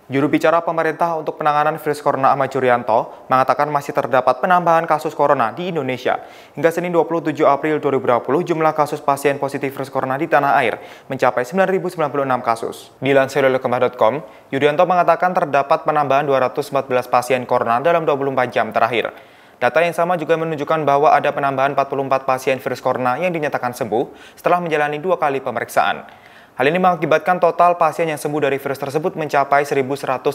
Juru bicara pemerintah untuk penanganan virus corona Ahmad Yuryanto mengatakan masih terdapat penambahan kasus corona di Indonesia. Hingga Senin 27 April 2020, jumlah kasus pasien positif virus corona di tanah air mencapai 9.096 kasus. Dilansir oleh Kemah.com, Yuryanto mengatakan terdapat penambahan 214 pasien corona dalam 24 jam terakhir. Data yang sama juga menunjukkan bahwa ada penambahan 44 pasien virus corona yang dinyatakan sembuh setelah menjalani 2 kali pemeriksaan. Hal ini mengakibatkan total pasien yang sembuh dari virus tersebut mencapai 1.151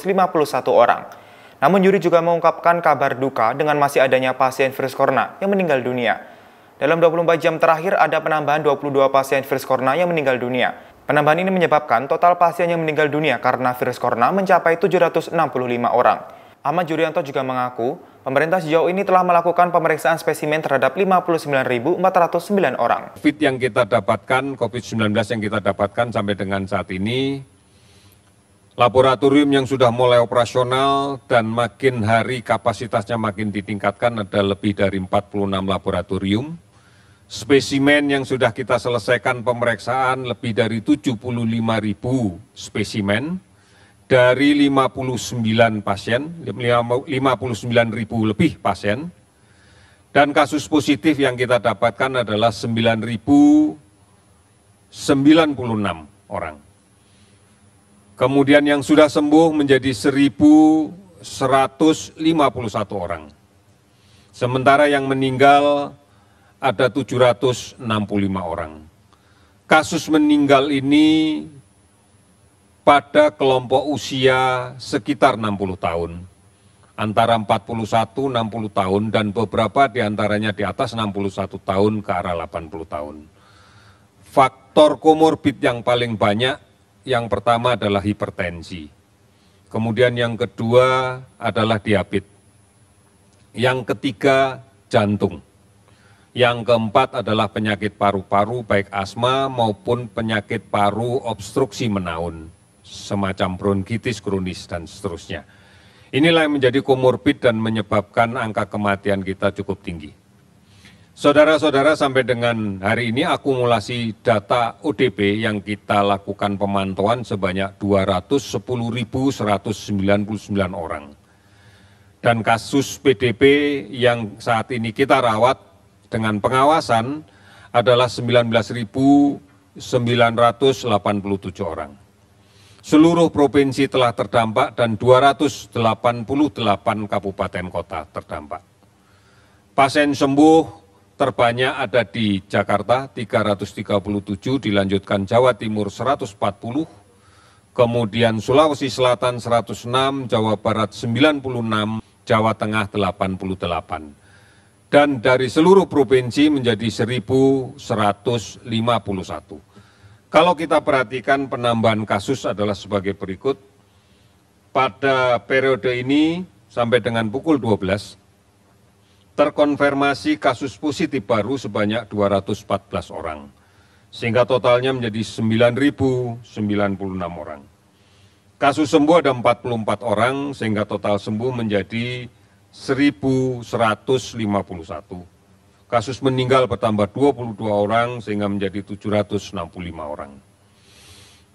orang. Namun Yuri juga mengungkapkan kabar duka dengan masih adanya pasien virus corona yang meninggal dunia. Dalam 24 jam terakhir ada penambahan 22 pasien virus corona yang meninggal dunia. Penambahan ini menyebabkan total pasien yang meninggal dunia karena virus corona mencapai 765 orang. Ahmad Yuryanto juga mengaku, pemerintah sejauh ini telah melakukan pemeriksaan spesimen terhadap 59.409 orang. COVID-19 yang kita dapatkan sampai dengan saat ini, laboratorium yang sudah mulai operasional dan makin hari kapasitasnya makin ditingkatkan ada lebih dari 46 laboratorium. Spesimen yang sudah kita selesaikan pemeriksaan lebih dari 75.000 spesimen. Dari 59 pasien, 59.000 lebih pasien, dan kasus positif yang kita dapatkan adalah 9.096 orang. Kemudian yang sudah sembuh menjadi 1.151 orang. Sementara yang meninggal ada 765 orang. Kasus meninggal ini pada kelompok usia sekitar 60 tahun, antara 41-60 tahun dan beberapa diantaranya di atas 61 tahun ke arah 80 tahun. Faktor komorbid yang paling banyak, yang pertama adalah hipertensi, kemudian yang kedua adalah diabetes, yang ketiga jantung, yang keempat adalah penyakit paru-paru baik asma maupun penyakit paru obstruksi menaun, semacam bronkitis kronis dan seterusnya. Inilah yang menjadi komorbid dan menyebabkan angka kematian kita cukup tinggi. Saudara-saudara, sampai dengan hari ini akumulasi data ODP yang kita lakukan pemantauan sebanyak 210.199 orang. Dan kasus PDP yang saat ini kita rawat dengan pengawasan adalah 19.987 orang. Seluruh provinsi telah terdampak dan 288 kabupaten kota terdampak. Pasien sembuh terbanyak ada di Jakarta 337, dilanjutkan Jawa Timur 140, kemudian Sulawesi Selatan 106, Jawa Barat 96, Jawa Tengah 88. Dan dari seluruh provinsi menjadi 1.151. Kalau kita perhatikan penambahan kasus adalah sebagai berikut. Pada periode ini sampai dengan pukul 12, terkonfirmasi kasus positif baru sebanyak 214 orang. Sehingga totalnya menjadi 9.096 orang. Kasus sembuh ada 44 orang sehingga total sembuh menjadi 1.151. Kasus meninggal bertambah 22 orang sehingga menjadi 765 orang.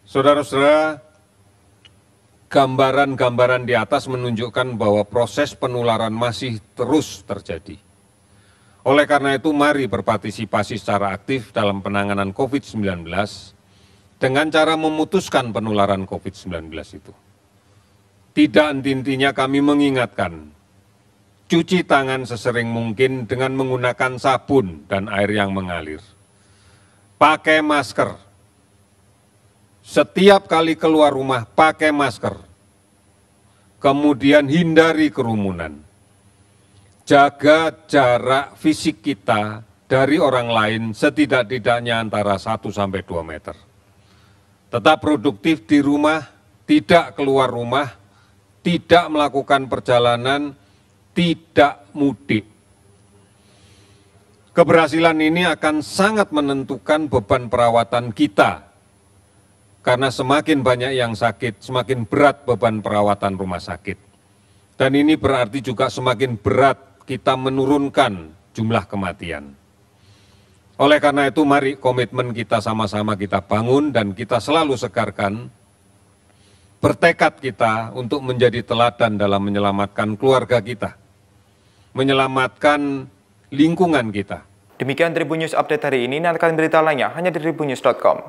Saudara-saudara, gambaran-gambaran di atas menunjukkan bahwa proses penularan masih terus terjadi. Oleh karena itu, mari berpartisipasi secara aktif dalam penanganan COVID-19 dengan cara memutuskan penularan COVID-19 itu. Tidak henti-hentinya kami mengingatkan, cuci tangan sesering mungkin dengan menggunakan sabun dan air yang mengalir. Pakai masker. Setiap kali keluar rumah, pakai masker. Kemudian hindari kerumunan. Jaga jarak fisik kita dari orang lain setidak-tidaknya antara 1 sampai 2 meter. Tetap produktif di rumah, tidak keluar rumah, tidak melakukan perjalanan, tidak mudik. Keberhasilan ini akan sangat menentukan beban perawatan kita. Karena semakin banyak yang sakit, semakin berat beban perawatan rumah sakit. Dan ini berarti juga semakin berat kita menurunkan jumlah kematian. Oleh karena itu, mari komitmen kita sama-sama kita bangun dan kita selalu segarkan bertekad kita untuk menjadi teladan dalam menyelamatkan keluarga kita, menyelamatkan lingkungan kita. Demikian Tribun News Update hari ini. Nantikan berita lainnya hanya di tribunnews.com.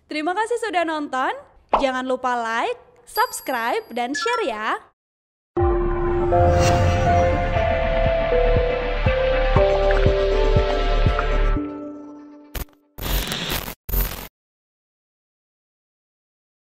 Terima kasih sudah nonton. Jangan lupa like, subscribe, dan share ya.